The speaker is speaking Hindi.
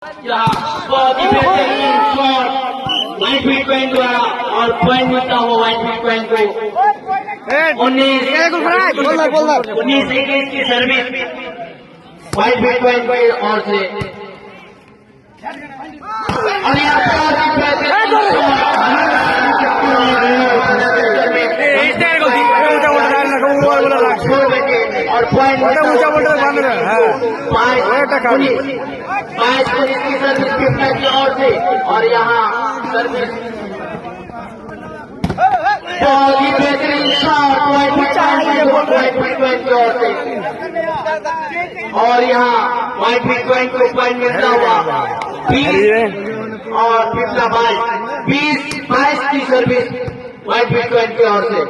बहुत ही बेहतरीन शॉट वाइट बिटकॉइन द्वारा और पॉइंट मिलता हुआ वाइट बिटकॉइन को 19-21 की सर्विस वाइट बिटकॉइन की ओर से और यहाँ और पॉइंट 5 की सर्विस पिपला की ओर से और यहाँ सर्विस बहुत ही बेहतरीन शॉट वाइट बिटकॉइन की ओर से और यहाँ वाइट बिटकॉइन को पॉइंट मिलता हुआ 20 और पिपला 22 की सर्विस वाइट बिटकॉइन की ओर से